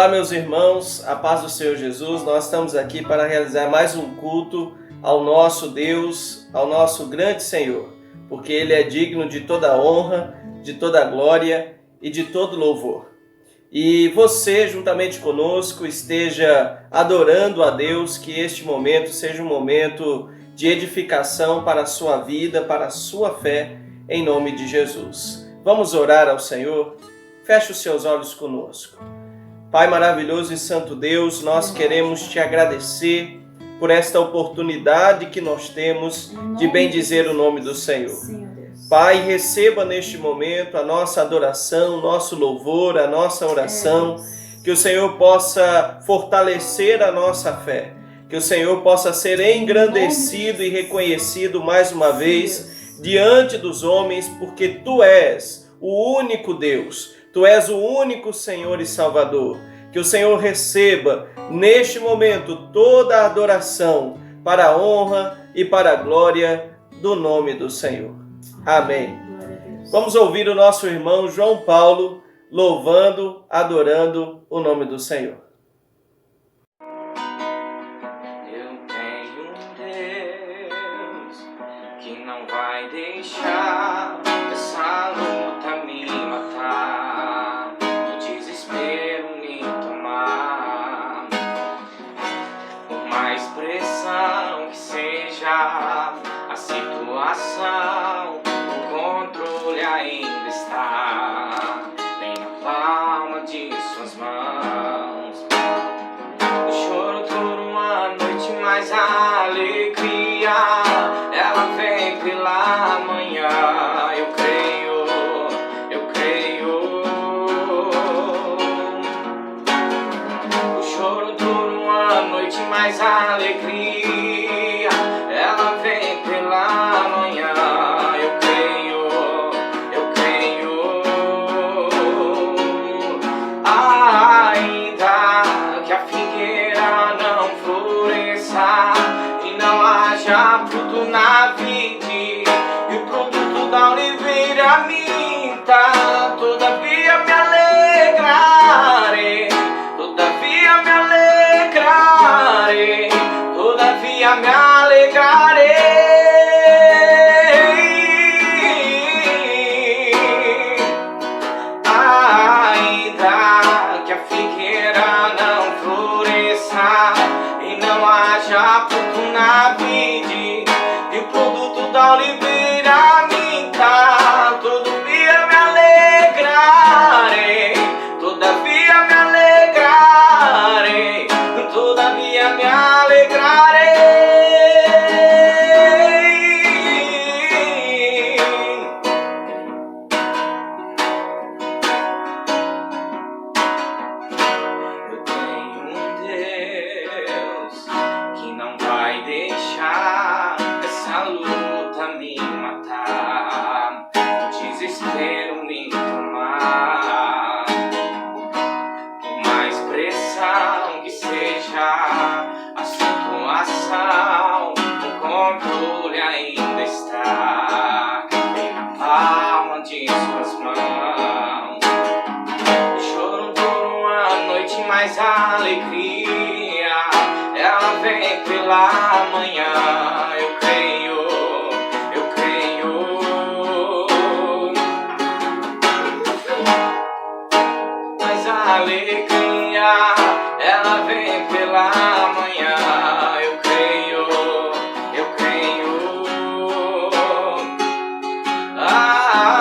Olá, meus irmãos, a paz do Senhor Jesus. Nós estamos aqui para realizar mais um culto ao nosso Deus, ao nosso grande Senhor, porque Ele é digno de toda honra, de toda glória e de todo louvor. E você, juntamente conosco, esteja adorando a Deus, que este momento seja um momento de edificação para a sua vida, para a sua fé, em nome de Jesus. Vamos orar ao Senhor? Feche os seus olhos conosco. Pai maravilhoso e santo Deus, nós queremos te agradecer por esta oportunidade que nós temos de bendizer o nome do Senhor. Pai, receba neste momento a nossa adoração, o nosso louvor, a nossa oração, que o Senhor possa fortalecer a nossa fé, que o Senhor possa ser engrandecido e reconhecido mais uma vez diante dos homens, porque Tu és o único Deus, Tu és o único Senhor e Salvador. Que o Senhor receba neste momento toda a adoração para a honra e para a glória do nome do Senhor. Amém. Vamos ouvir o nosso irmão João Paulo louvando, adorando o nome do Senhor. Eu tenho um Deus que não vai deixar essa luta me matar, o desespero me tomar. Por mais pressão que seja a situação, o controle ainda está bem na palma de suas mãos. O choro dura uma noite, mas a alegria ela vem pela manhã. Eu creio, eu creio. O choro dura uma noite, mas a alegria ela vem pela manhã. Eu creio, eu creio. Ainda que a figueira não floresça e não haja fruto na vide, e o produto da oliveira minta, todavia me alegrarei, todavia me alegrarei, todavia me alegrarei. Ainda que a figueira não floresça e não haja fruto na vide, e o produto da oliveira minta, todavia me alegrarei, todavia me alegrarei, todavia me alegrarei. Eu tenho um Deus que não vai deixar essa luta me matar, o desespero me tomar. Por mais pressão que seja a situação, o controle ainda está bem na palma de suas mãos. O choro dura uma noite, mas a alegria ela vem pela manhã. Eu creio, eu creio. Mas a alegria ela vem pela manhã. Eu creio, eu creio.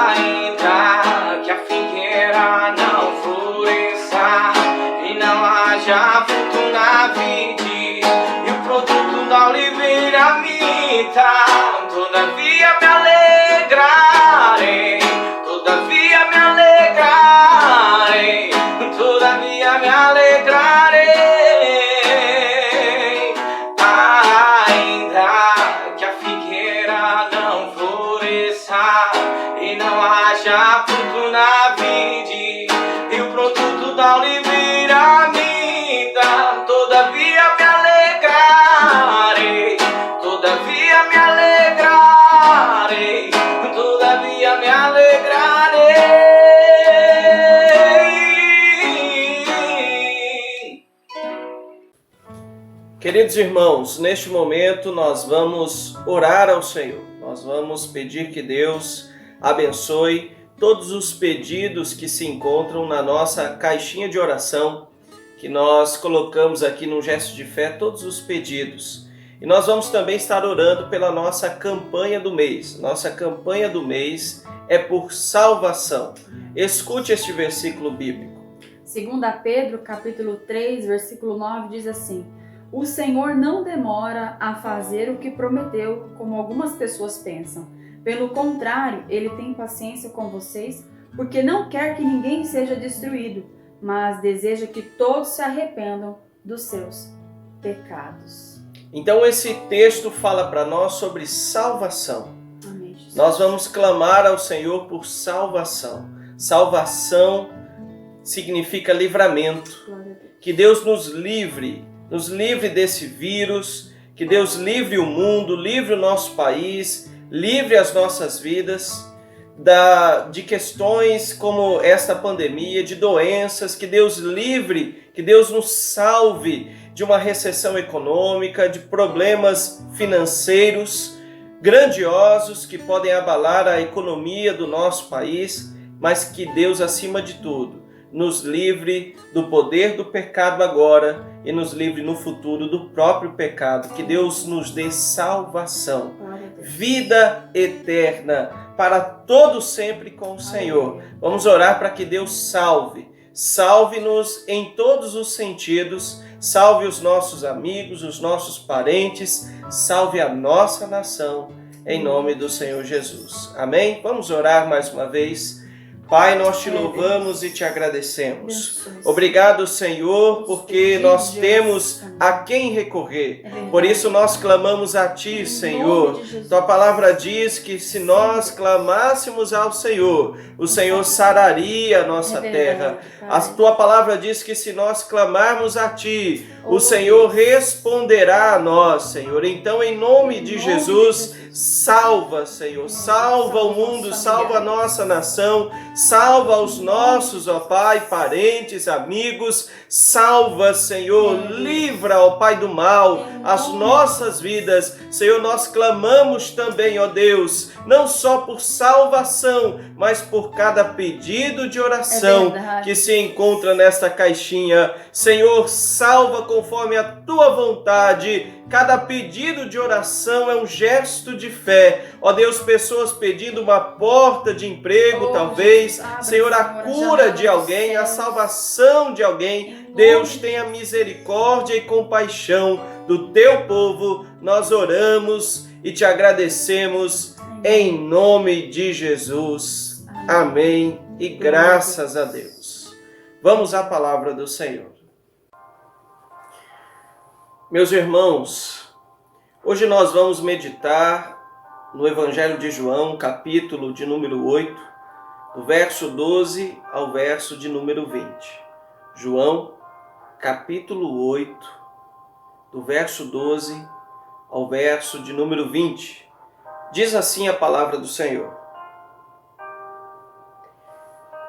Ainda que a figueira não floresça e não haja fruto na vide, e o produto da oliveira minta, todavia me alegrarei, todavia me alegrarei, todavia me alegrarei. Ainda que a figueira não floresça e não haja fruto na vide, e o produto da oliveira minta, todavia me alegrarei, todavia me alegrarei, todavia me alegrarei. Queridos irmãos, neste momento nós vamos orar ao Senhor. Nós vamos pedir que Deus abençoe todos os pedidos que se encontram na nossa caixinha de oração, que nós colocamos aqui num gesto de fé, todos os pedidos. E nós vamos também estar orando pela nossa campanha do mês. Nossa campanha do mês é por salvação. Escute este versículo bíblico. 2 Pedro, capítulo 3, versículo 9, diz assim: O Senhor não demora a fazer o que prometeu, como algumas pessoas pensam. Pelo contrário, Ele tem paciência com vocês, porque não quer que ninguém seja destruído, mas deseja que todos se arrependam dos seus pecados. Então esse texto fala para nós sobre salvação. Amém, Jesus. Nós vamos clamar ao Senhor por salvação. Salvação significa livramento. Glória a Deus. Que Deus nos livre desse vírus, que Deus livre o mundo, livre o nosso país, livre as nossas vidas de questões como esta pandemia, de doenças, que Deus livre, que Deus nos salve de uma recessão econômica, de problemas financeiros grandiosos que podem abalar a economia do nosso país, mas que Deus, acima de tudo, nos livre do poder do pecado agora e nos livre no futuro do próprio pecado. Que Deus nos dê salvação, vida eterna para todo sempre com o Senhor. Vamos orar para que Deus salve-nos em todos os sentidos, salve os nossos amigos, os nossos parentes, salve a nossa nação, em nome do Senhor Jesus. Amém? Vamos orar mais uma vez. Pai, nós te louvamos e te agradecemos. Obrigado, Senhor, porque nós temos a quem recorrer. Por isso nós clamamos a Ti, Senhor. Tua palavra diz que se nós clamássemos ao Senhor, o Senhor sararia a nossa terra. A Tua palavra diz que se nós clamarmos a Ti, o Senhor responderá a nós, Senhor. Então, em nome de Jesus, salva, Senhor. Salva o mundo, salva a nossa nação, salva os nossos, ó Pai, parentes, amigos. Salva, Senhor. Livra, ó Pai, do mal as nossas vidas. Senhor, nós clamamos também, ó Deus, não só por salvação, mas por cada pedido de oração que se encontra nesta caixinha. Senhor, salva conforme a Tua vontade. Cada pedido de oração é um gesto de fé. Ó Deus, pessoas pedindo uma porta de emprego, talvez. Jesus, Senhor, a cura de alguém, a salvação de alguém. Deus, tenha misericórdia e compaixão do Teu povo. Nós oramos e te agradecemos em nome de Jesus. Amém. E graças a Deus. Vamos à palavra do Senhor. Meus irmãos, hoje nós vamos meditar no Evangelho de João, capítulo de número 8, do verso 12 ao verso de número 20. João, capítulo 8, do verso 12 ao verso de número 20. Diz assim a palavra do Senhor.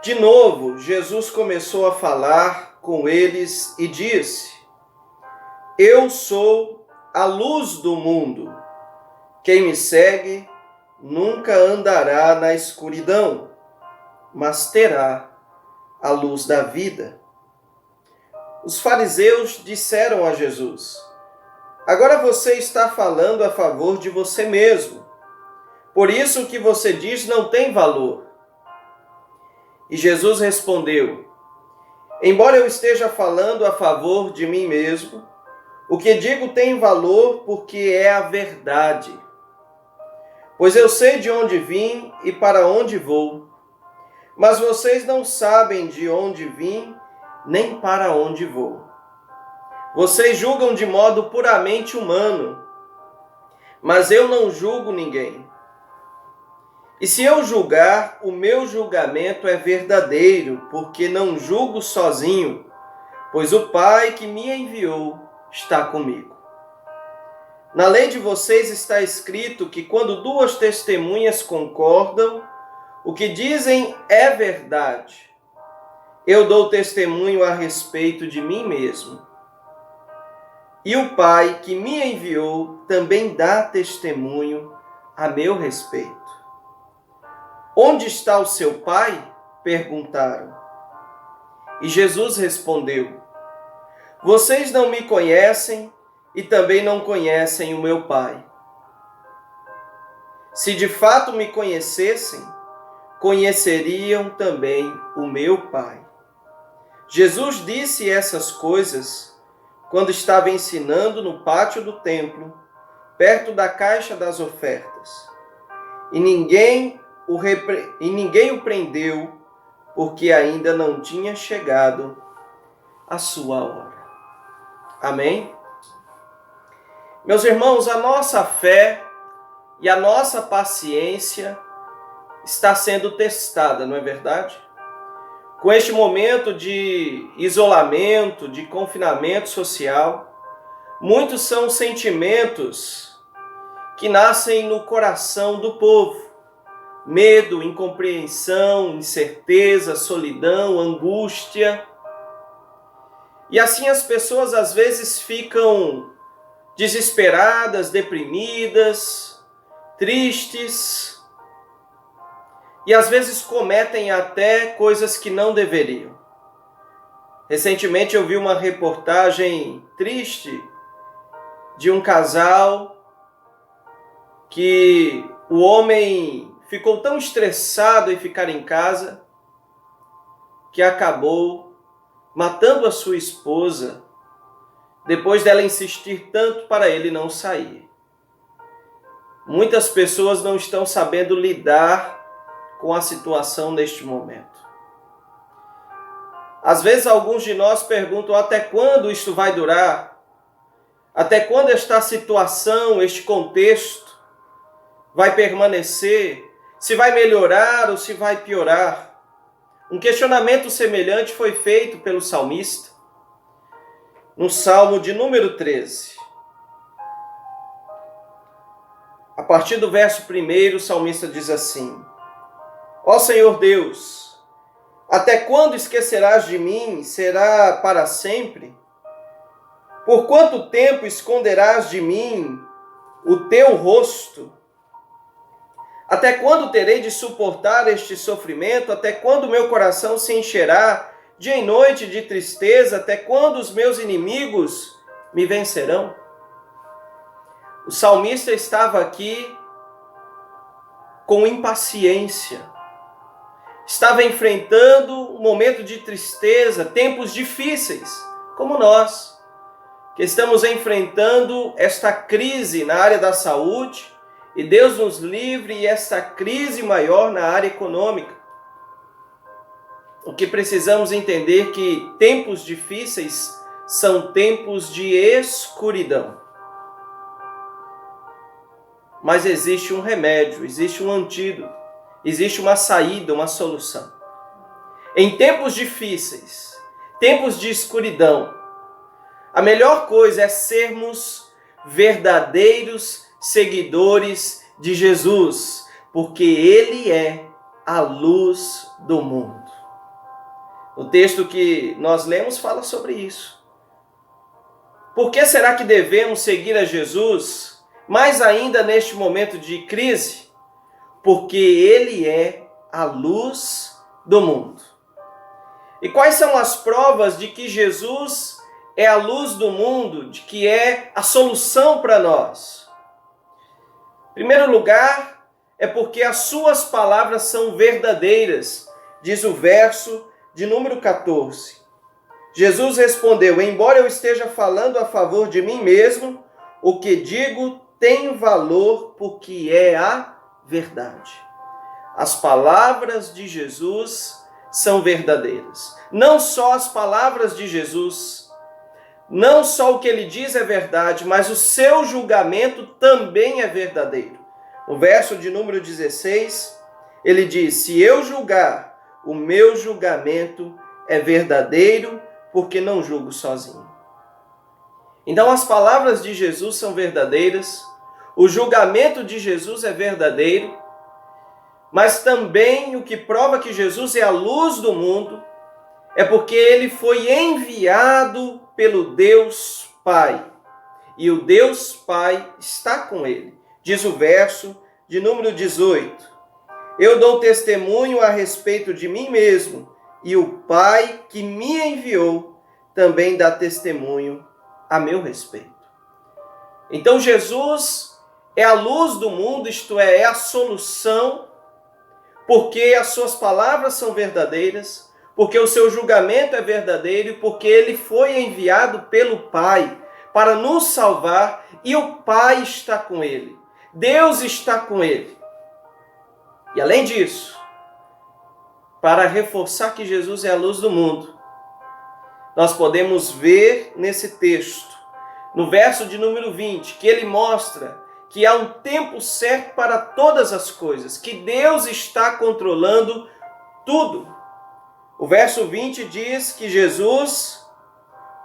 De novo, Jesus começou a falar com eles e disse: Eu sou a luz do mundo. Quem me segue nunca andará na escuridão, mas terá a luz da vida. Os fariseus disseram a Jesus: Agora você está falando a favor de você mesmo. Por isso o que você diz não tem valor. E Jesus respondeu: Embora eu esteja falando a favor de mim mesmo, o que digo tem valor porque é a verdade. Pois eu sei de onde vim e para onde vou, mas vocês não sabem de onde vim nem para onde vou. Vocês julgam de modo puramente humano, mas eu não julgo ninguém. E se eu julgar, o meu julgamento é verdadeiro, porque não julgo sozinho, pois o Pai que me enviou está comigo. Na lei de vocês está escrito que quando duas testemunhas concordam, o que dizem é verdade. Eu dou testemunho a respeito de mim mesmo. e o Pai que me enviou também dá testemunho a meu respeito. Onde está o seu Pai? Perguntaram. E Jesus respondeu: Vocês não me conhecem e também não conhecem o meu Pai. Se de fato me conhecessem, conheceriam também o meu Pai. Jesus disse essas coisas quando estava ensinando no pátio do templo, perto da caixa das ofertas. E ninguém o prendeu, porque ainda não tinha chegado a sua hora. Amém? Meus irmãos, a nossa fé e a nossa paciência está sendo testada, não é verdade? Com este momento de isolamento, de confinamento social, muitos são sentimentos que nascem no coração do povo. Medo, incompreensão, incerteza, solidão, angústia. E assim as pessoas às vezes ficam desesperadas, deprimidas, tristes, e às vezes cometem até coisas que não deveriam. Recentemente eu vi uma reportagem triste de um casal que o homem ficou tão estressado em ficar em casa que acabou matando a sua esposa depois dela insistir tanto para ele não sair. Muitas pessoas não estão sabendo lidar com a situação neste momento. Às vezes alguns de nós perguntam até quando isto vai durar? Até quando esta situação, este contexto vai permanecer? Se vai melhorar ou se vai piorar? Um questionamento semelhante foi feito pelo salmista no Salmo de número 13. A partir do verso 1, o salmista diz assim: Ó Senhor Deus, até quando esquecerás de mim? Será para sempre? Por quanto tempo esconderás de mim o teu rosto? Até quando terei de suportar este sofrimento? Até quando meu coração se encherá dia e noite de tristeza? Até quando os meus inimigos me vencerão? O salmista estava aqui com impaciência. Estava enfrentando um momento de tristeza, tempos difíceis, como nós, que estamos enfrentando esta crise na área da saúde, e Deus nos livre, e esta crise maior na área econômica. O que precisamos entender é que tempos difíceis são tempos de escuridão. Mas existe um remédio, existe um antídoto, existe uma saída, uma solução. Em tempos difíceis, tempos de escuridão, a melhor coisa é sermos verdadeiros seguidores de Jesus, porque Ele é a luz do mundo. O texto que nós lemos fala sobre isso. Por que será que devemos seguir a Jesus, mais ainda neste momento de crise? Porque Ele é a luz do mundo. E quais são as provas de que Jesus é a luz do mundo, de que é a solução para nós? Em primeiro lugar, é porque as suas palavras são verdadeiras, diz o verso de número 14. Jesus respondeu: embora eu esteja falando a favor de mim mesmo, o que digo tem valor porque é a verdade. As palavras de Jesus são verdadeiras. Não só as palavras de Jesus, não só o que ele diz é verdade, mas o seu julgamento também é verdadeiro. No verso de número 16, ele diz: se eu julgar, o meu julgamento é verdadeiro, porque não julgo sozinho. Então as palavras de Jesus são verdadeiras, o julgamento de Jesus é verdadeiro, mas também o que prova que Jesus é a luz do mundo é porque ele foi enviado pelo Deus Pai. e o Deus Pai está com ele. Diz o verso de número 18: eu dou testemunho a respeito de mim mesmo, e o Pai que me enviou também dá testemunho a meu respeito. Então Jesus é a luz do mundo, isto é a solução, porque as suas palavras são verdadeiras, porque o seu julgamento é verdadeiro e porque ele foi enviado pelo Pai para nos salvar e o Pai está com ele. Deus está com ele. E além disso, para reforçar que Jesus é a luz do mundo, nós podemos ver nesse texto, no verso de número 20, que ele mostra que há um tempo certo para todas as coisas, que Deus está controlando tudo. O verso 20 diz que Jesus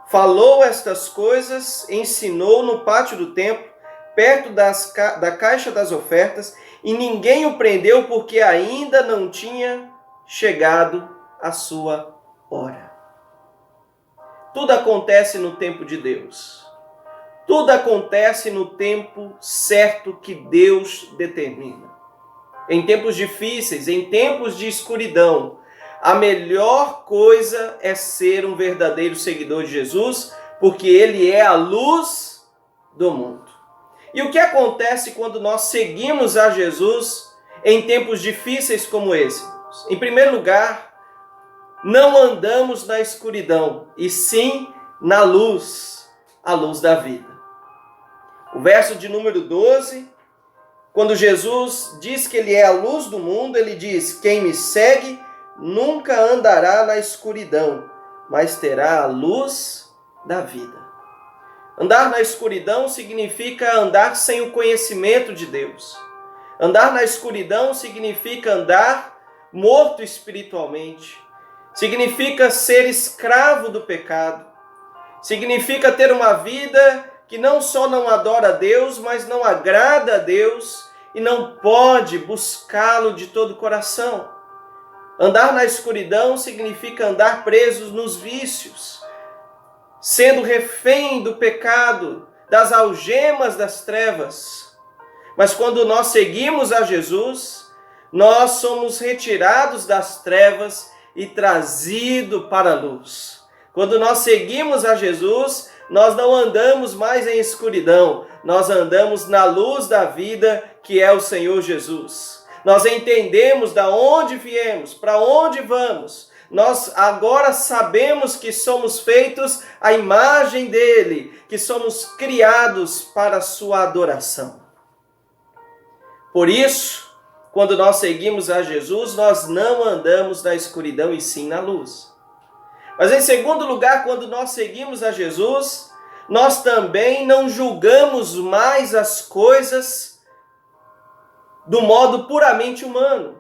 falou estas coisas, ensinou no pátio do templo, perto da caixa das ofertas, e ninguém o prendeu porque ainda não tinha chegado a sua hora. Tudo acontece no tempo de Deus. Tudo acontece no tempo certo que Deus determina. Em tempos difíceis, em tempos de escuridão, a melhor coisa é ser um verdadeiro seguidor de Jesus, porque Ele é a luz do mundo. E o que acontece quando nós seguimos a Jesus em tempos difíceis como esse? Em primeiro lugar, não andamos na escuridão, e sim na luz, a luz da vida. O verso de número 12, quando Jesus diz que Ele é a luz do mundo, Ele diz: quem me segue nunca andará na escuridão, mas terá a luz da vida. Andar na escuridão significa andar sem o conhecimento de Deus. Andar na escuridão significa andar morto espiritualmente. Significa ser escravo do pecado. Significa ter uma vida que não só não adora a Deus, mas não agrada a Deus e não pode buscá-lo de todo o coração. Andar na escuridão significa andar presos nos vícios, sendo refém do pecado, das algemas das trevas. Mas quando nós seguimos a Jesus, nós somos retirados das trevas e trazidos para a luz. Quando nós seguimos a Jesus, nós não andamos mais em escuridão, nós andamos na luz da vida, que é o Senhor Jesus. Nós entendemos de onde viemos, para onde vamos. Nós agora sabemos que somos feitos à imagem dele, que somos criados para a sua adoração. Por isso, quando nós seguimos a Jesus, nós não andamos na escuridão e sim na luz. Mas em segundo lugar, quando nós seguimos a Jesus, nós também não julgamos mais as coisas do modo puramente humano.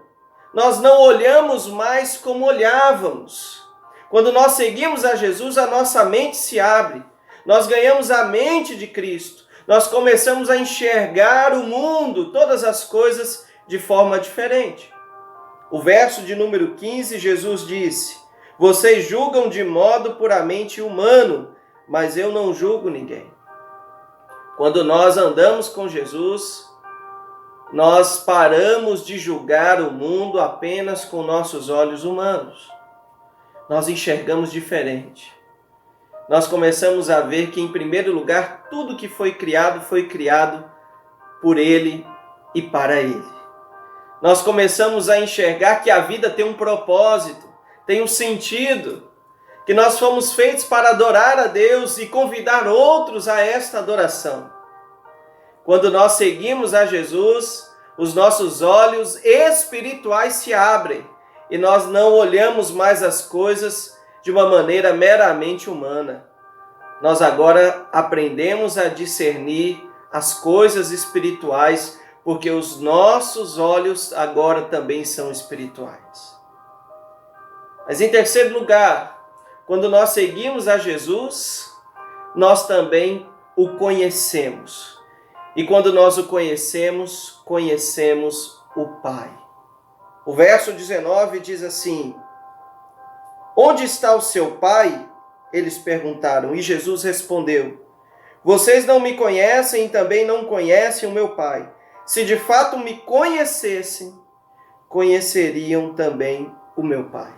Nós não olhamos mais como olhávamos. Quando nós seguimos a Jesus, a nossa mente se abre. Nós ganhamos a mente de Cristo. Nós começamos a enxergar o mundo, todas as coisas, de forma diferente. O verso de número 15, Jesus disse: vocês julgam de modo puramente humano, mas eu não julgo ninguém. Quando nós andamos com Jesus, nós paramos de julgar o mundo apenas com nossos olhos humanos. Nós enxergamos diferente. Nós começamos a ver que, em primeiro lugar, tudo que foi criado por Ele e para Ele. Nós começamos a enxergar que a vida tem um propósito, tem um sentido, que nós fomos feitos para adorar a Deus e convidar outros a esta adoração. Quando nós seguimos a Jesus, os nossos olhos espirituais se abrem e nós não olhamos mais as coisas de uma maneira meramente humana. Nós agora aprendemos a discernir as coisas espirituais, porque os nossos olhos agora também são espirituais. Mas em terceiro lugar, quando nós seguimos a Jesus, nós também o conhecemos. E quando nós o conhecemos, conhecemos o Pai. O verso 19 diz assim: onde está o seu Pai? Eles perguntaram, e Jesus respondeu: Vocês não me conhecem e também não conhecem o meu Pai. Se de fato me conhecessem, conheceriam também o meu Pai.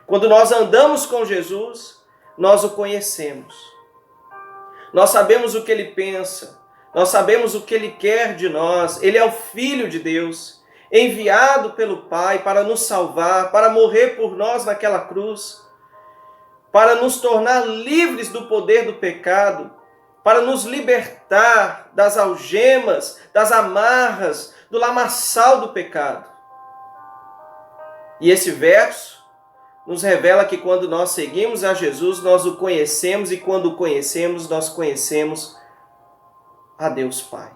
Quando nós andamos com Jesus, nós o conhecemos. Nós sabemos o que ele pensa, nós sabemos o que ele quer de nós. Ele é o Filho de Deus, enviado pelo Pai para nos salvar, para morrer por nós naquela cruz, para nos tornar livres do poder do pecado, para nos libertar das algemas, das amarras, do lamaçal do pecado. E esse verso nos revela que quando nós seguimos a Jesus, nós o conhecemos, e quando o conhecemos, nós conhecemos a Deus Pai.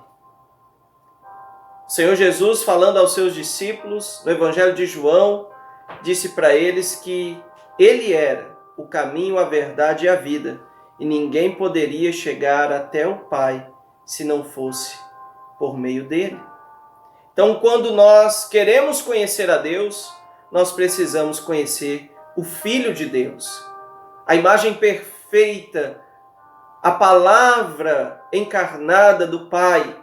O Senhor Jesus, falando aos seus discípulos, no Evangelho de João, disse para eles que ele era o caminho, a verdade e a vida, e ninguém poderia chegar até o Pai se não fosse por meio dele. Então, quando nós queremos conhecer a Deus, nós precisamos conhecer o Filho de Deus, a imagem perfeita, a palavra encarnada do Pai,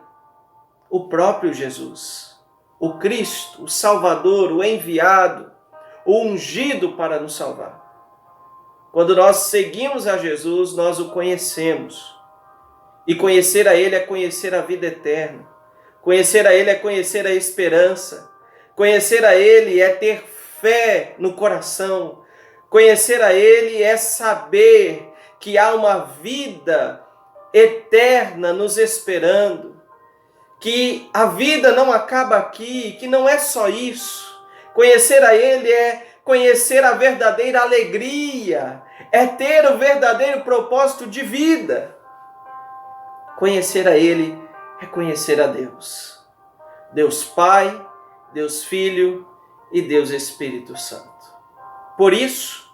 o próprio Jesus, o Cristo, o Salvador, o enviado, o ungido para nos salvar. Quando nós seguimos a Jesus, nós o conhecemos. E conhecer a Ele é conhecer a vida eterna. Conhecer a Ele é conhecer a esperança. Conhecer a Ele é ter fé no coração. Conhecer a Ele é saber que há uma vida eterna nos esperando. Que a vida não acaba aqui, que não é só isso. Conhecer a Ele é conhecer a verdadeira alegria, é ter o verdadeiro propósito de vida. Conhecer a Ele é conhecer a Deus. Deus Pai, Deus Filho e Deus Espírito Santo. Por isso,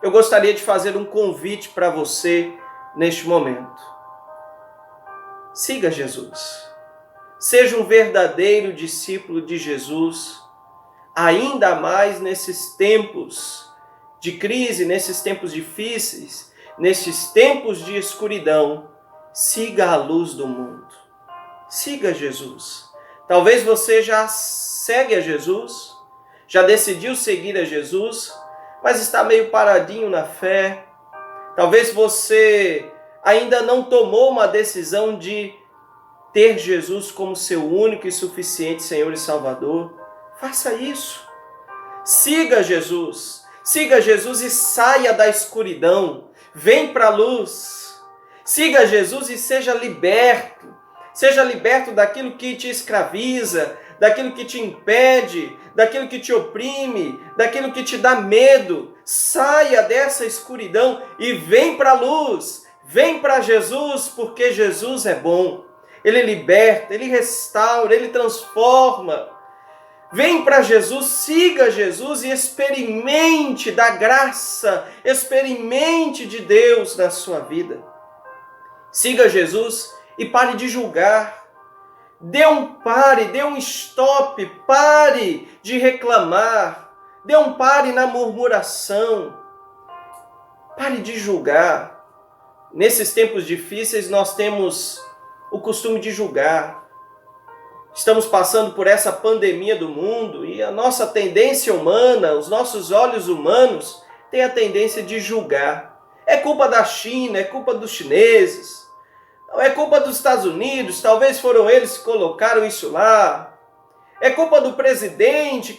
eu gostaria de fazer um convite para você neste momento. Siga Jesus. Seja um verdadeiro discípulo de Jesus, ainda mais nesses tempos de crise, nesses tempos difíceis, nesses tempos de escuridão. Siga a luz do mundo. Siga Jesus. Talvez você já segue a Jesus, já decidiu seguir a Jesus, mas está meio paradinho na fé. Talvez você ainda não tomou uma decisão de ter Jesus como seu único e suficiente Senhor e Salvador. Faça isso. Siga Jesus. Siga Jesus e saia da escuridão. Vem para a luz. Siga Jesus e seja liberto. Seja liberto daquilo que te escraviza, daquilo que te impede, daquilo que te oprime, daquilo que te dá medo. Saia dessa escuridão e vem para a luz. Vem para Jesus, porque Jesus é bom. Ele liberta, Ele restaura, Ele transforma. Vem para Jesus, siga Jesus e experimente da graça, experimente de Deus na sua vida. Siga Jesus e pare de julgar. Dê um pare, dê um stop, pare de reclamar. Dê um pare na murmuração. Pare de julgar. Nesses tempos difíceis nós temos o costume de julgar. Estamos passando por essa pandemia do mundo e a nossa tendência humana, os nossos olhos humanos, têm a tendência de julgar. É culpa da China, é culpa dos chineses, não é culpa dos Estados Unidos, talvez foram eles que colocaram isso lá. É culpa do presidente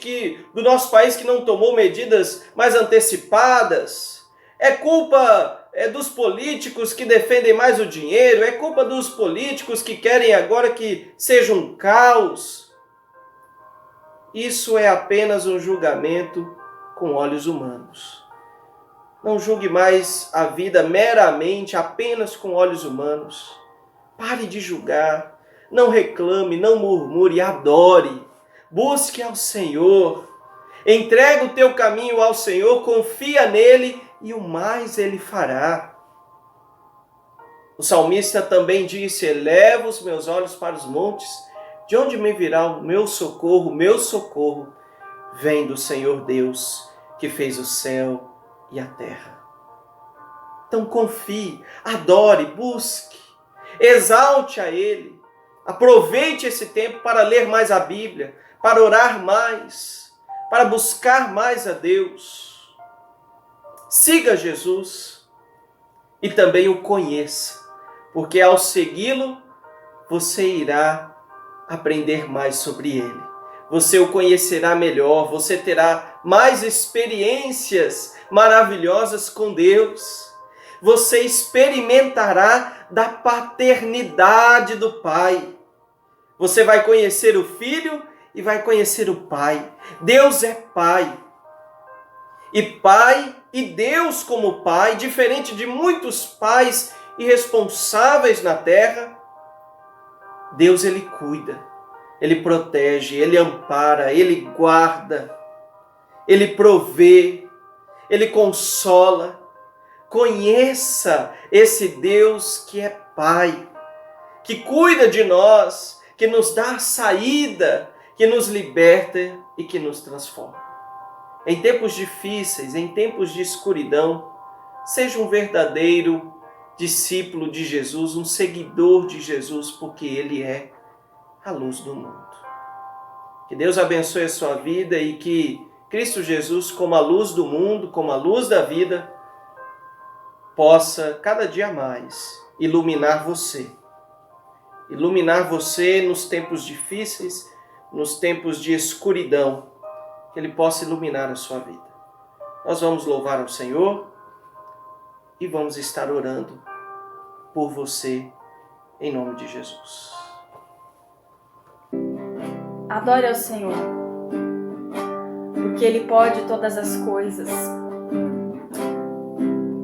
do nosso país que não tomou medidas mais antecipadas. É culpa dos políticos que defendem mais o dinheiro, é culpa dos políticos que querem agora que seja um caos. Isso é apenas um julgamento com olhos humanos. Não julgue mais a vida meramente apenas com olhos humanos. Pare de julgar, não reclame, não murmure, adore. Busque ao Senhor, entrega o teu caminho ao Senhor, confia nele e o mais Ele fará. O salmista também disse: eleva os meus olhos para os montes, de onde me virá o meu socorro? Meu socorro vem do Senhor Deus, que fez o céu e a terra. Então confie, adore, busque. exalte a Ele, aproveite esse tempo para ler mais a Bíblia, para orar mais, para buscar mais a Deus. Siga Jesus e também o conheça, porque ao segui-lo, você irá aprender mais sobre Ele. Você o conhecerá melhor, você terá mais experiências maravilhosas com Deus. Você experimentará da paternidade do Pai. Você vai conhecer o Filho e vai conhecer o Pai. Deus é Pai. E Pai, e Deus como Pai, diferente de muitos pais irresponsáveis na terra, Deus Ele cuida, Ele protege, Ele ampara, Ele guarda, Ele provê, Ele consola. Conheça esse Deus que é Pai, que cuida de nós, que nos dá saída, que nos liberta e que nos transforma. Em tempos difíceis, em tempos de escuridão, seja um verdadeiro discípulo de Jesus, um seguidor de Jesus, porque Ele é a luz do mundo. Que Deus abençoe a sua vida e que Cristo Jesus, como a luz do mundo, como a luz da vida, possa cada dia mais iluminar você. Iluminar você nos tempos difíceis, nos tempos de escuridão, que Ele possa iluminar a sua vida. Nós vamos louvar ao Senhor e vamos estar orando por você, em nome de Jesus. Adore ao Senhor, porque Ele pode todas as coisas,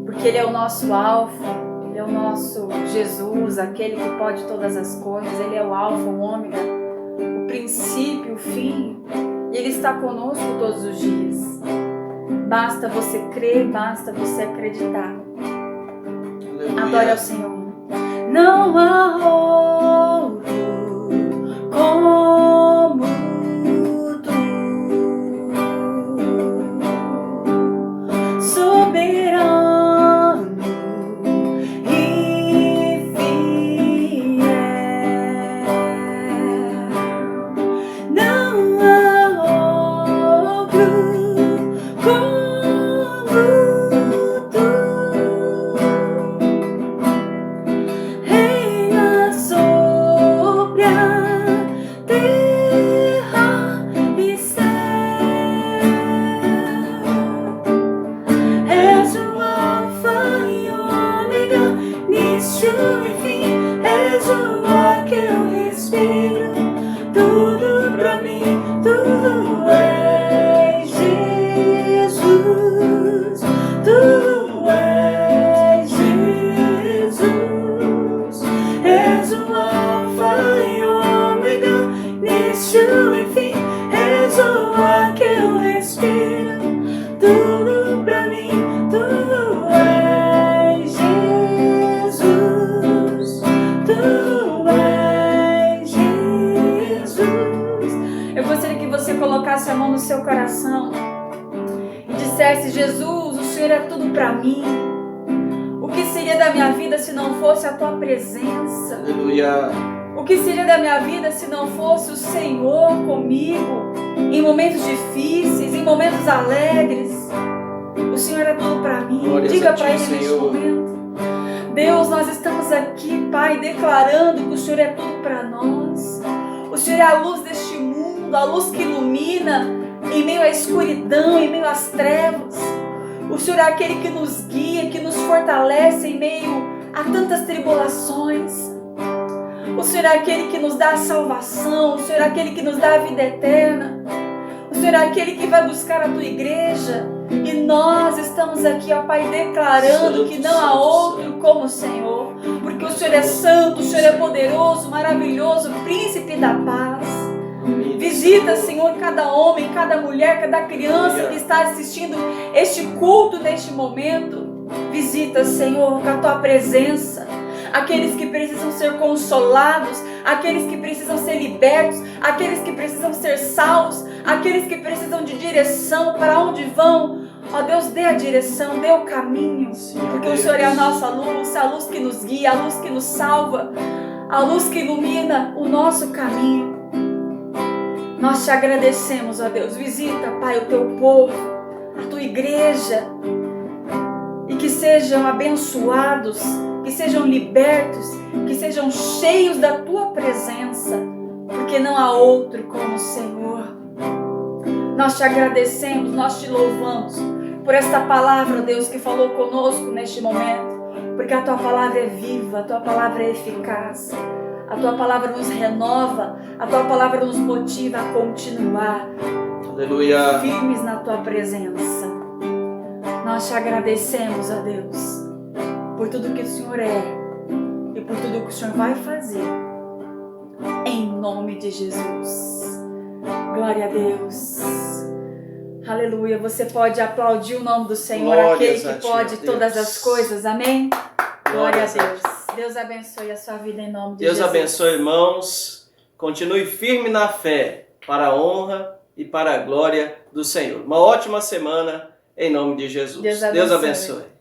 porque Ele é o nosso alfa, Ele é o nosso Jesus, aquele que pode todas as coisas. Ele é o alfa, o ômega, o princípio, o fim, e Ele está conosco todos os dias. Basta você crer, basta você acreditar. Aleluia. Adore ao Senhor. Não há outro como tu, soberano e fiel. Não há outro como tu. Reina sobre a terra e céu. És o alfa e ômega, início e fim. És o ar que eu respiro, tudo pra mim. Tu és Jesus, tu és Jesus. És o alfa e ômega, início e fim. És o ar que eu respiro, tudo pra mim. Tu és Jesus, tu és Jesus. Eu gostaria que você colocasse a mão no seu coração e dissesse: Jesus, o Senhor é tudo pra mim. O que seria da minha vida se não fosse a tua presença? Aleluia. O que seria da minha vida se não fosse o Senhor comigo em momentos difíceis, em momentos alegres? O Senhor é tudo para mim. Glórias Diga a ti, para Ele neste Senhor. momento. Deus, nós estamos aqui, Pai, declarando que o Senhor é tudo para nós. O Senhor é a luz deste mundo, a luz que ilumina em meio à escuridão, em meio às trevas. O Senhor é aquele que nos guia, que nos fortalece em meio a tantas tribulações. O Senhor é aquele que nos dá a salvação. O Senhor é aquele que nos dá a vida eterna. O Senhor é aquele que vai buscar a tua igreja. E nós estamos aqui, ó Pai, declarando que não há outro como o Senhor. Porque o Senhor é santo, o Senhor é poderoso, maravilhoso, príncipe da paz. Visita, Senhor, cada homem, cada mulher, cada criança que está assistindo este culto neste momento. Visita, Senhor, com a tua presença. Aqueles que precisam ser consolados, aqueles que precisam ser libertos, aqueles que precisam ser salvos, aqueles que precisam de direção para onde vão. Ó Deus, dê a direção, dê o caminho, Sim, porque o Deus. Senhor é a nossa luz, a luz que nos guia, a luz que nos salva, a luz que ilumina o nosso caminho. Nós te agradecemos, ó Deus. Visita, Pai, o teu povo, a tua igreja, e que sejam abençoados, que sejam libertos, que sejam cheios da tua presença, porque não há outro como o Senhor. Nós te agradecemos, nós te louvamos por esta palavra, Deus, que falou conosco neste momento, porque a tua palavra é viva, a tua palavra é eficaz, a tua palavra nos renova, a tua palavra nos motiva a continuar Aleluia. firmes na tua presença. Nós te agradecemos, ó Deus, por tudo que o Senhor é e por tudo que o Senhor vai fazer, em nome de Jesus. Glória a Deus. Aleluia. Você pode aplaudir o nome do Senhor, Glórias aquele a que ti, pode Deus. todas as coisas. Amém? Glória a Glórias a Deus. Deus abençoe a sua vida em nome de Deus Jesus. abençoe, irmãos. Continue firme na fé, para a honra e para a glória do Senhor. Uma ótima semana, em nome de Jesus. Deus Deus abençoe. abençoe.